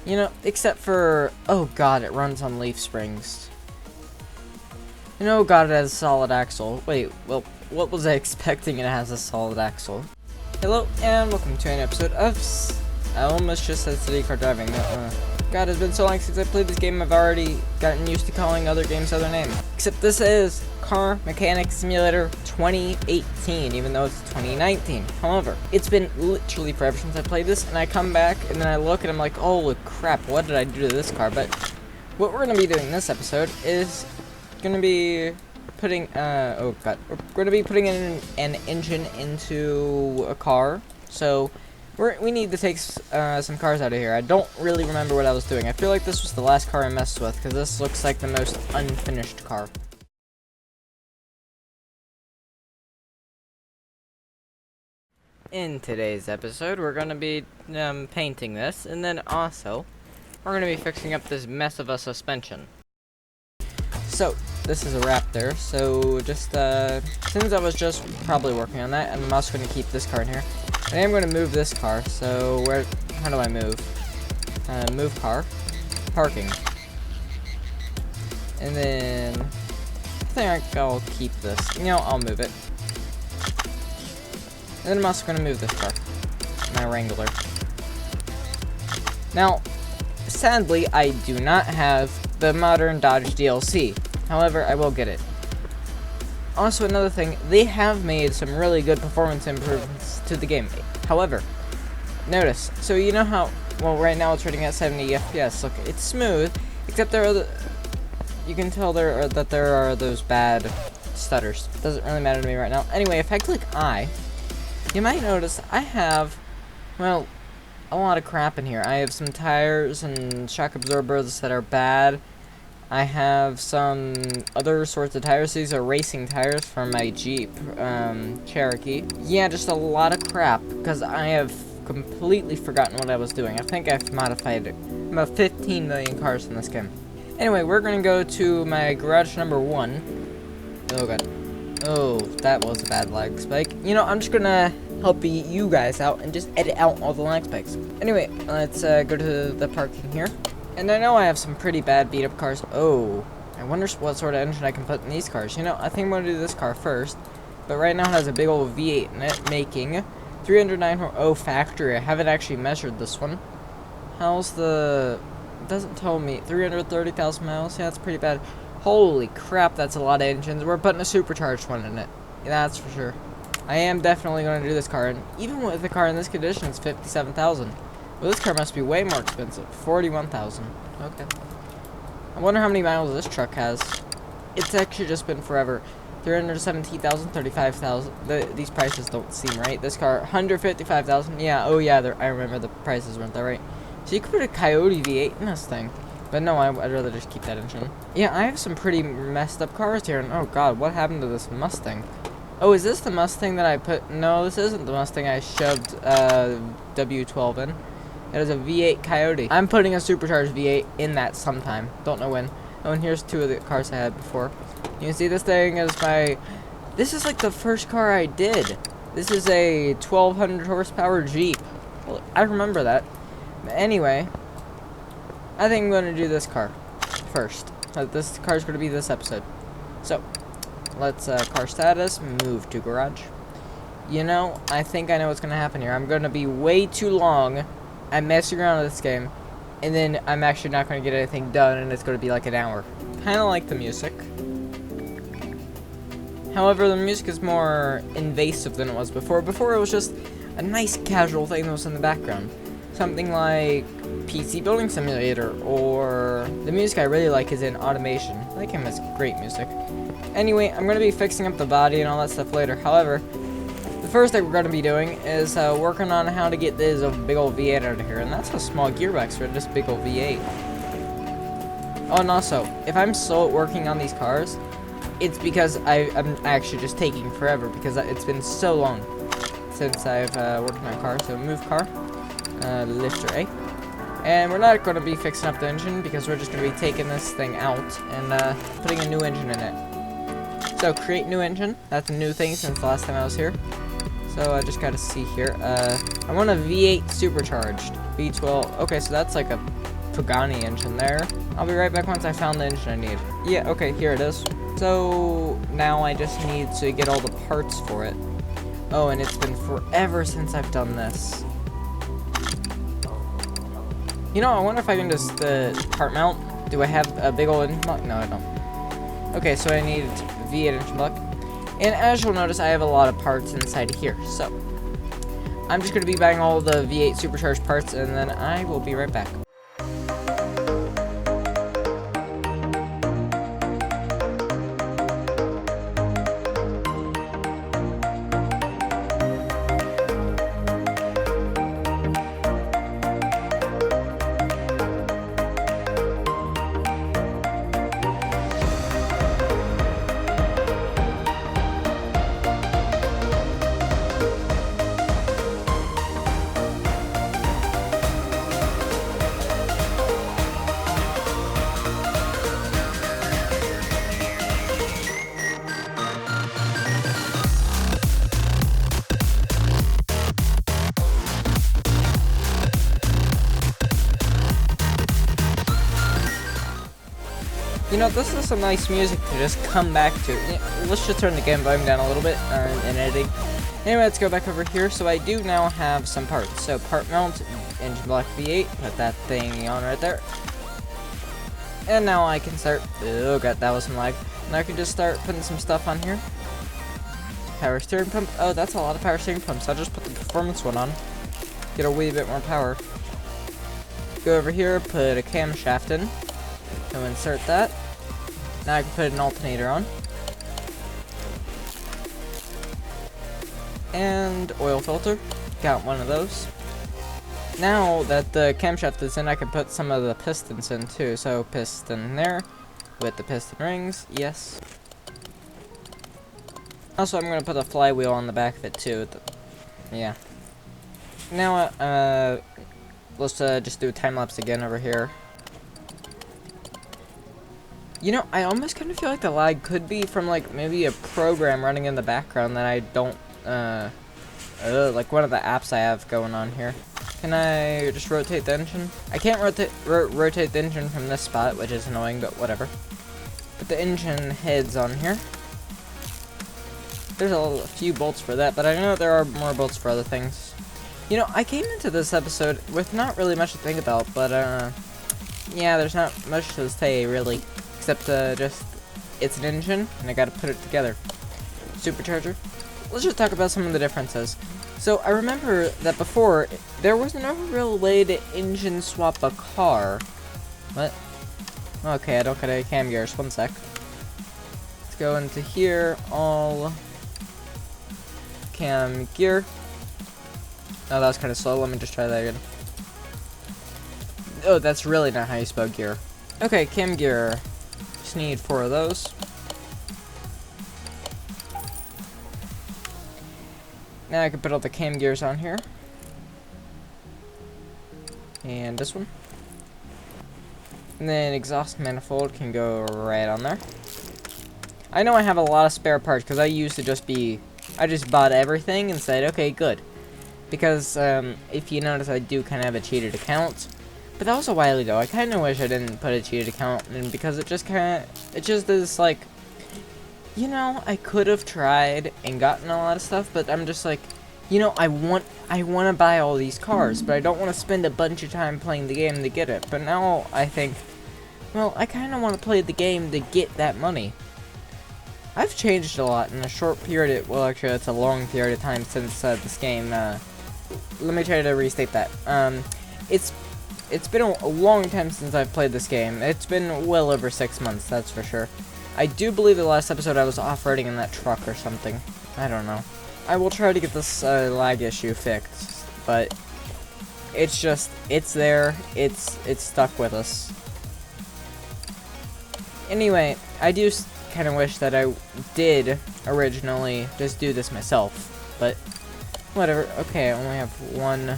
You know, except for, oh god, it runs on leaf springs. You know, god, it has a solid axle. Wait, well, what was I expecting? It has a solid axle. Hello, and welcome to an episode of, I almost just said city car driving. God, it's been so long since I played this game, I've already gotten used to calling other games other names. Except this is Car Mechanic Simulator 2018, even though it's 2019. However, it's been literally forever since I played this, and I come back, and then I look, and I'm like, holy crap, what did I do to this car? But what we're going to be doing this episode is going to be putting, we're going to be putting in an engine into a car, so we need to take some cars out of here. I don't really remember what I was doing. I feel like this was the last car I messed with, because this looks like the most unfinished car. In today's episode, we're going to be painting this, and then also, we're going to be fixing up this mess of a suspension. So, this is a Raptor, so just, since I was just probably working on that, I'm also going to keep this car in here. I am going to move this car, so how do I move? Move car, parking. And then, I think I'll keep this. You know, I'll move it. And then I'm also going to move this car, my Wrangler. Now, sadly, I do not have the modern Dodge DLC. However, I will get it. Also, another thing, they have made some really good performance improvements to the game. However, notice, so you know how, well, right now it's running at 70 FPS. Look, it's smooth, except you can tell that there are those bad stutters. Doesn't really matter to me right now. Anyway, if I click I, you might notice I have, well, a lot of crap in here. I have some tires and shock absorbers that are bad. I have some other sorts of tires. These are racing tires from my Jeep Cherokee. Yeah, just a lot of crap, because I have completely forgotten what I was doing. I think I've modified about 15 million cars in this game. Anyway, we're going to go to my garage number 1. Oh, God. Oh, that was a bad lag spike. You know, I'm just going to help you guys out and just edit out all the lag spikes. Anyway, let's go to the parking here. And I know I have some pretty bad beat-up cars. Oh, I wonder what sort of engine I can put in these cars. You know, I think I'm going to do this car first. But right now it has a big old V8 in it, making 309 horse. Oh, factory. I haven't actually measured this one. How's the... It doesn't tell me. 330,000 miles? Yeah, that's pretty bad. Holy crap, that's a lot of engines. We're putting a supercharged one in it. Yeah, that's for sure. I am definitely going to do this car. And even with the car in this condition, it's 57,000. Well, this car must be way more expensive. 41,000. Okay. I wonder how many miles this truck has. It's actually just been forever. 317,000, 35,000. These prices don't seem right. This car, 155,000. Yeah, oh yeah, I remember the prices weren't that right. So you could put a Coyote V8 in this thing. But no, I'd rather just keep that engine. Yeah, I have some pretty messed up cars here. And oh god, what happened to this Mustang? Oh, is this the Mustang that I put? No, this isn't the Mustang I shoved W12 in. It is a V8 Coyote. I'm putting a supercharged V8 in that sometime. Don't know when. Oh, and here's two of the cars I had before. You can see this thing is this is like the first car I did. This is a 1200 horsepower Jeep. Well, I remember that. But anyway, I think I'm going to do this car first. This car's going to be this episode. So, let's car status, move to garage. You know, I think I know what's going to happen here. I'm going to be way too long. I'm messing around with this game, and then I'm actually not going to get anything done, and it's going to be like an hour. Kind of like the music. However, the music is more invasive than it was before. Before, it was just a nice casual thing that was in the background. Something like PC Building Simulator, or the music I really like is in Automation. I like him as great music. Anyway, I'm going to be fixing up the body and all that stuff later. However, the first thing we're going to be doing is working on how to get this big old V8 out of here. And that's a small gearbox for this big old V8. Oh, and also, if I'm slow at working on these cars, it's because I'm actually just taking forever, because it's been so long since I've worked on my car. So move car, lifter A. And we're not going to be fixing up the engine, because we're just going to be taking this thing out and putting a new engine in it. So create new engine. That's a new thing since the last time I was here. So I just gotta see here. I want a V8 supercharged. V12. Okay, so that's like a Pagani engine there. I'll be right back once I found the engine I need. Yeah, okay, here it is. So now I just need to get all the parts for it. Oh, and it's been forever since I've done this. You know, I wonder if I can just part mount. Do I have a big old engine block? No, I don't. Okay, so I need V8 engine block. And as you'll notice, I have a lot of parts inside here. So I'm just going to be buying all the V8 supercharged parts, and then I will be right back. You know, this is some nice music to just come back to. Let's just turn the game volume down a little bit in editing. Anyway, let's go back over here. So I do now have some parts. So part mount, engine block V8, put that thing on right there. And now I can start, oh god, that was some lag. Now I can just start putting some stuff on here. Power steering pump, oh that's a lot of power steering pumps. I'll just put the performance one on. Get a wee bit more power. Go over here, put a camshaft in. So insert that. Now I can put an alternator on. And oil filter. Got one of those. Now that the camshaft is in, I can put some of the pistons in too. So piston there with the piston rings. Yes. Also, I'm going to put a flywheel on the back of it too. Yeah. Now, let's just do a time lapse again over here. You know, I almost kind of feel like the lag could be from, like, maybe a program running in the background that I don't, like one of the apps I have going on here. Can I just rotate the engine? I can't rotate the engine from this spot, which is annoying, but whatever. Put the engine heads on here. There's a few bolts for that, but I know there are more bolts for other things. You know, I came into this episode with not really much to think about, but, yeah, there's not much to say, really. Except, just, it's an engine, and I gotta put it together. Supercharger. Let's just talk about some of the differences. So, I remember that before, there was no real way to engine swap a car. What? Okay, I don't get any cam gears. One sec. Let's go into here, all cam gear. Oh, that was kind of slow. Let me just try that again. Oh, that's really not how you spell gear. Okay, cam gear. Just need 4 of those. Now I can put all the cam gears on here. And this one. And then exhaust manifold can go right on there. I know I have a lot of spare parts because I used to just be... I just bought everything and said, okay, good. Because, if you notice, I do kind of have a cheated account. But that was a while ago. I kind of wish I didn't put a cheated account in because it just kind of... It just is like... You know, I could have tried and gotten a lot of stuff, but I'm just like... You know, I want to buy all these cars, but I don't want to spend a bunch of time playing the game to get it. But now I think... Well, I kind of want to play the game to get that money. I've changed a lot in a short period. Well, actually, it's a long period of time since this game. Let me try to restate that. It's been a long time since I've played this game. It's been well over 6 months, that's for sure. I do believe the last episode I was off-roading in that truck or something. I don't know. I will try to get this lag issue fixed, but it's just, it's there. It's stuck with us. Anyway, I do kind of wish that I did originally just do this myself, but whatever. Okay, I only have one.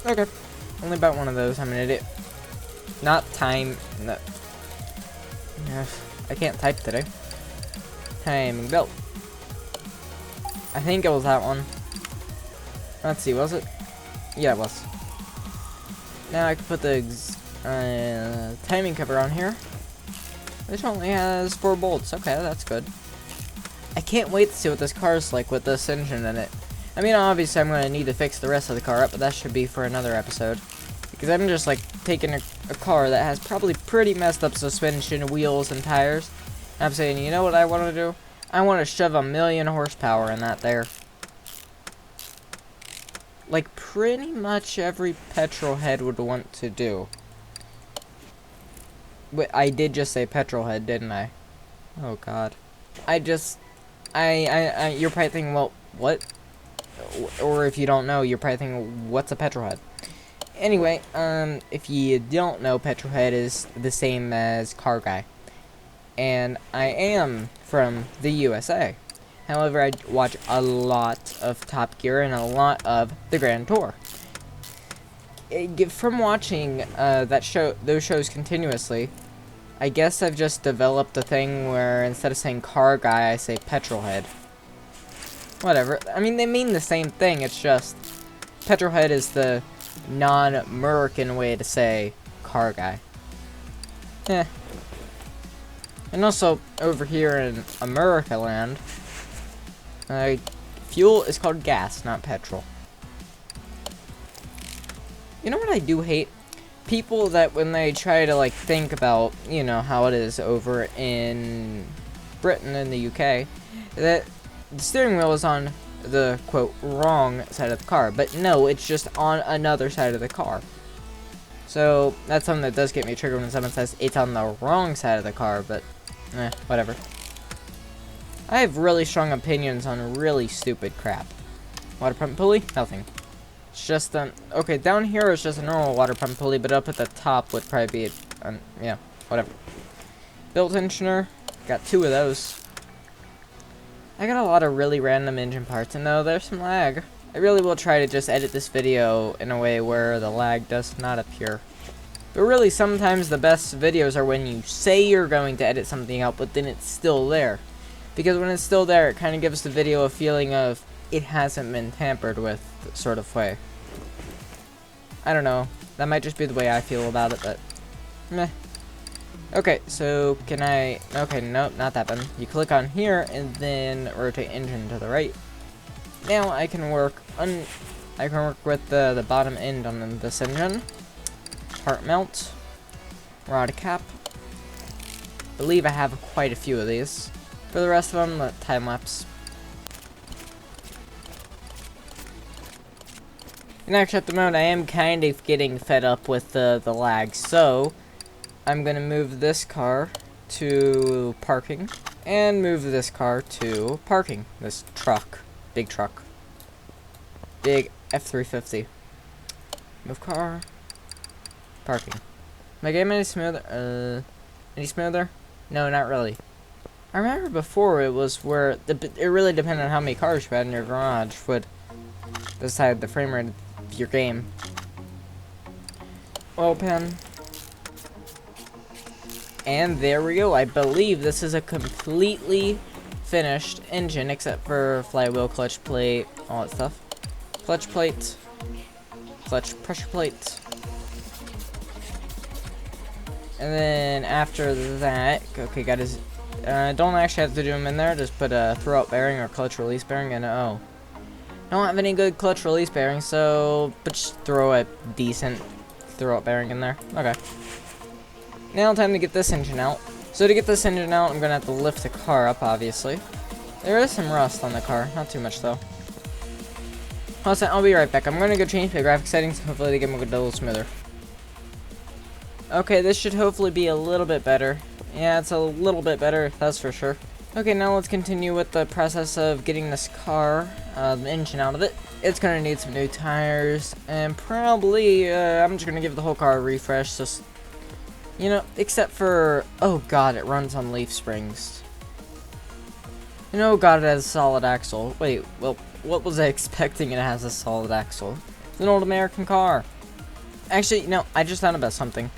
Okay, only about one of those. I'm an idiot. Not time. No. I can't type today. Timing belt. I think it was that one. Let's see, was it? Yeah, it was. Now I can put the timing cover on here. This only has 4 bolts. Okay, that's good. I can't wait to see what this car is like with this engine in it. I mean, obviously I'm going to need to fix the rest of the car up, but that should be for another episode. Because I'm just like taking a car that has probably pretty messed up suspension, wheels, and tires. And I'm saying, you know what I want to do? I want to shove 1,000,000 horsepower in that there. Like pretty much every petrol head would want to do. But I did just say petrol head, didn't I? Oh god. You're probably thinking, well, what? Or if you don't know, you're probably thinking, what's a petrol head? Anyway, if you don't know, petrol head is the same as car guy. And I am from the USA. However, I watch a lot of Top Gear and a lot of the Grand Tour. From watching those shows continuously, I guess I've just developed a thing where instead of saying car guy, I say petrol head. Whatever. I mean, they mean the same thing. It's just petrol head is the non-American way to say car guy. Eh. And also, over here in America land, fuel is called gas, not petrol. You know what I do hate? People that when they try to like think about, you know, how it is over in Britain and the UK, that the steering wheel is on the, quote, wrong side of the car. But no, it's just on another side of the car. So, that's something that does get me triggered when someone says it's on the wrong side of the car, but, whatever. I have really strong opinions on really stupid crap. Water pump pulley? Nothing. It's just, okay, down here is just a normal water pump pulley, but up at the top would probably be, yeah, whatever. Built-in tensioner, got 2 of those. I got a lot of really random engine parts, and though there's some lag, I really will try to just edit this video in a way where the lag does not appear. But really, sometimes the best videos are when you say you're going to edit something out, but then it's still there. Because when it's still there, it kind of gives the video a feeling of it hasn't been tampered with, sort of way. I don't know. That might just be the way I feel about it, but meh. Okay, so can I... Okay, nope, not that button. You click on here and then rotate engine to the right. Now I can work with the bottom end on this engine. Part mount. Rod cap. Believe I have quite a few of these. For the rest of them, time lapse. And actually, at the moment, I am kind of getting fed up with the lag, so I'm gonna move this car to parking, and move this car to parking. This truck, big F-350. Move car, parking. Am I getting any smoother? Any smoother? No, not really. I remember before it was where it really depended on how many cars you had in your garage would decide the frame rate of your game. Oil pan. And there we go. I believe this is a completely finished engine except for flywheel, clutch plate, all that stuff. Clutch plate. Clutch pressure plate. And then after that, okay, got his... don't actually have to do them in there. Just put a throw-out bearing or clutch release bearing, and oh, don't have any good clutch release bearing, so but just throw a decent throw-out bearing in there. Okay. Now time to get this engine out. So to get this engine out, I'm gonna have to lift the car up. Obviously, there is some rust on the car, not too much though. I'll be right back. I'm gonna go change my graphics settings. Hopefully they get me a little smoother. Okay, this should hopefully be a little bit better. Yeah, it's a little bit better, that's for sure. Okay, now let's continue with the process of getting this car, the engine out of it. It's gonna need some new tires, and probably, I'm just gonna give the whole car a refresh, just, you know, except for, oh god, it runs on leaf springs. And oh god, it has a solid axle. Wait, well, what was I expecting it has a solid axle? It's an old American car. Actually, no, I just thought about something.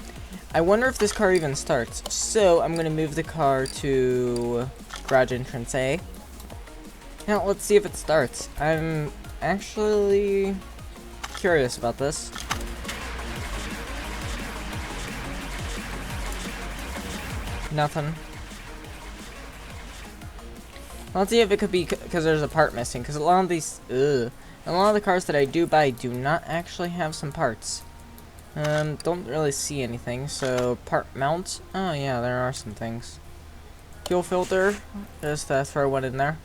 I wonder if this car even starts. So, I'm going to move the car to garage entrance A. Now, let's see if it starts. I'm actually... curious about this. Nothing. Let's see if it could be because there's a part missing. Because a lot of these, a lot of the cars that I do buy do not actually have some parts. Don't really see anything. So part mount. Oh yeah, there are some things. Fuel filter. Just throw one in there.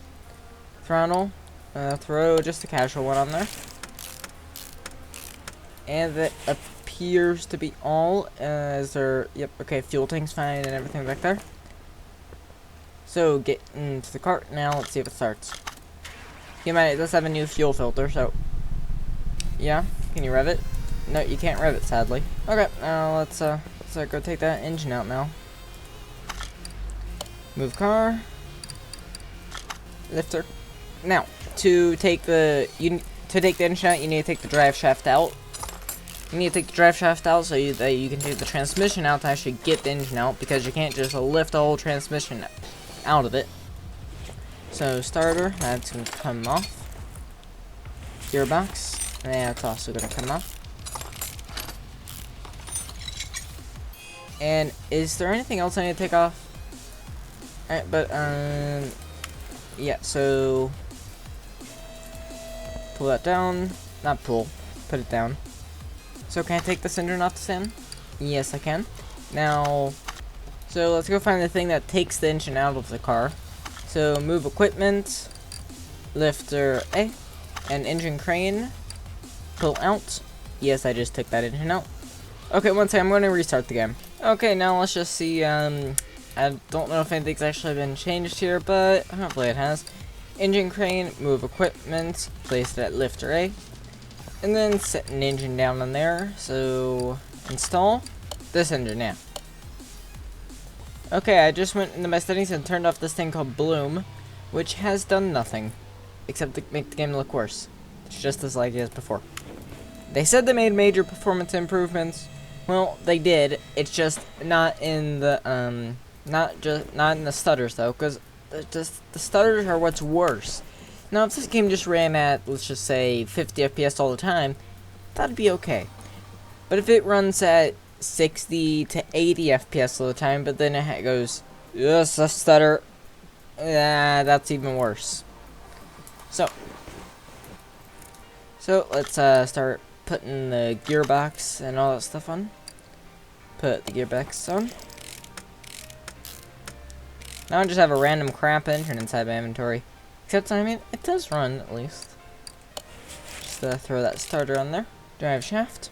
Throttle. Throw just a casual one on there. And that appears to be all. Is there? Yep. Okay. Fuel tank's fine and everything back there. So get into the cart now. Let's see if it starts. It does have a new fuel filter. So yeah. Can you rev it? No, you can't rev it, sadly. Okay. Now let's go take that engine out now. Move car. Lifter. Now to take the engine out, you need to take the drive shaft out. You need to take the drive shaft out so that you can take the transmission out to actually get the engine out, because you can't just lift the whole transmission out of it. So starter, that's gonna come off. Gearbox, that's also gonna come off. And is there anything else I need to take off? Alright, but yeah, so pull that down. Not pull, put it down. So can I take this engine off the stand? Yes, I can. Now, so let's go find the thing that takes the engine out of the car. So move equipment, lifter A, and engine crane. Pull out. Yes, I just took that engine out. Okay, one second, I'm going to restart the game. Okay, now let's just see. I don't know if anything's actually been changed here, but hopefully it has. Engine crane, move equipment, place it at lifter A. And then set an engine down on there. So install this engine now. Okay, I just went into my settings and turned off this thing called Bloom, which has done nothing except to make the game look worse. It's just as laggy as before. They said they made major performance improvements. Well, they did. It's just not in the not in the stutters though, because the stutters are what's worse. Now, if this game just ran at, let's just say, 50 FPS all the time, that'd be okay. But if it runs at 60 to 80 FPS all the time, but then it goes, yes, a stutter, that's even worse. So let's start putting the gearbox and all that stuff on. Put the gearbox on. Now I just have a random crap engine inside my inventory. Except, I mean, it does run, at least. Just throw that starter on there. Drive shaft.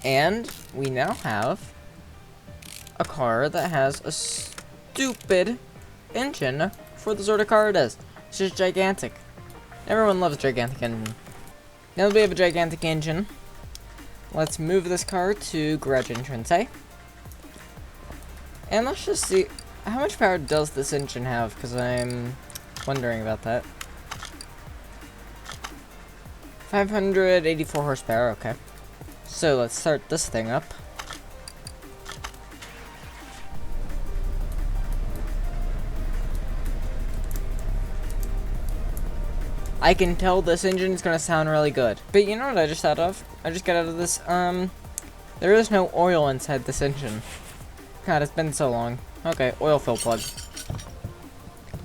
And we now have a car that has a stupid engine for the sort of car it is. It's just gigantic. Everyone loves gigantic engine. Now that we have a gigantic engine, let's move this car to garage entrance A. And let's just see, how much power does this engine have? Because I'm wondering about that. 584 horsepower, okay. So let's start this thing up. I can tell this engine is gonna sound really good. But you know what I just thought of? I just got out of this, there is no oil inside this engine. God, it's been so long. Okay, oil fill plug.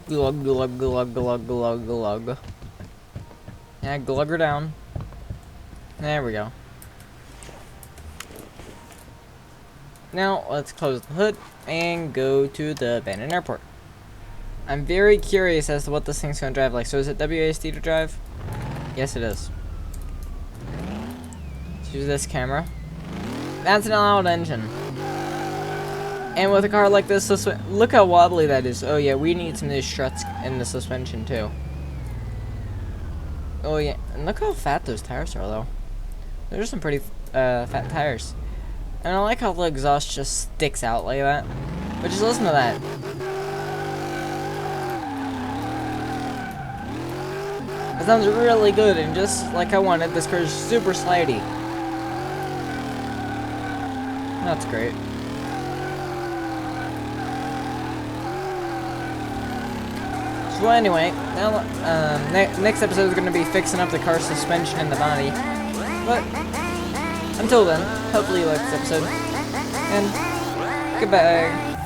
Glug, glug, glug, glug, glug, glug. Yeah, glug her down. There we go. Now, let's close the hood and go to the abandoned airport. I'm very curious as to what this thing's gonna drive like. So is it WASD to drive? Yes, it is. Let's use this camera. That's an all-out engine. And with a car like this, look how wobbly that is. Oh yeah, we need some of these struts in the suspension too. Oh yeah, and look how fat those tires are though. Those are some pretty fat tires. And I like how the exhaust just sticks out like that. But just listen to that. It sounds really good, and just like I wanted, this car is super slidey. That's great. So anyway, now next episode is going to be fixing up the car's suspension and the body. But Until then, hopefully you liked this episode, and goodbye.